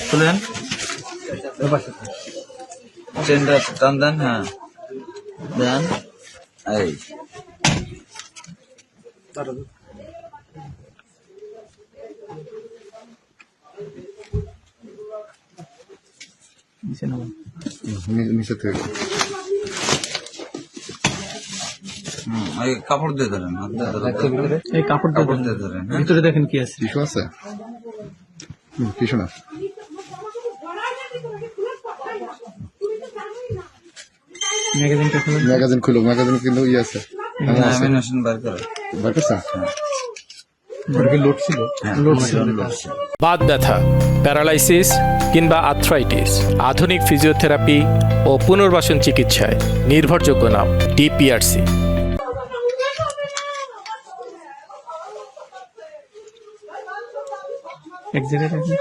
খুলেন, চেনটা টান দেন। হ্যাঁ দেন, এই নিচে থেকে এই কাপড় দিয়ে ধরেন, হাত দিয়ে ধরেন, এই কাপড় দিয়ে ধরেন। ভিতরে দেখেন কি আছে। টিস্যু আছে? টিস্যু না, ম্যাগাজিনটা খুলে ম্যাগাজিন খুলো, ম্যাগাজিন কিন্তু ইয়ে আছে, অ্যামিনেশন বার করে। বার করছে? লোড ছিল, বাত ব্যথা, প্যারালাইসিস কিংবা আর্থ্রাইটিস, আধুনিক ফিজিওথেরাপি ও পুনর্বাসন চিকিৎসায় নির্ভরযোগ্য নাম ডিপিআরসি। এক জায়গায় রাখেন।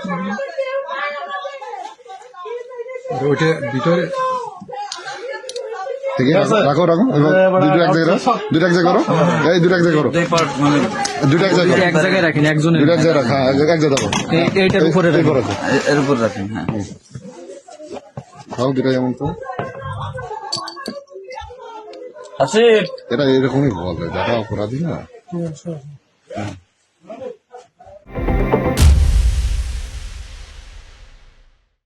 ওইটা ভিতরে ঠিক আছে, রাখো রাখো, দুটো এক জায়গায় রাখো, দুটো এক জায়গায় করো, এই দুটো এক জায়গায় করো, দুটো এক জায়গায় এক জায়গায় রাখেন, একজনের দুটো এক জায়গায় রাখা, এক জায়গায় রাখো, এইটার উপরে রাখেন। এর উপর রাখেন। হ্যাঁ খাও দুটো, যেমন তো আসিফ, এটা এরকমই বলবে, দেখা অপরাধী না।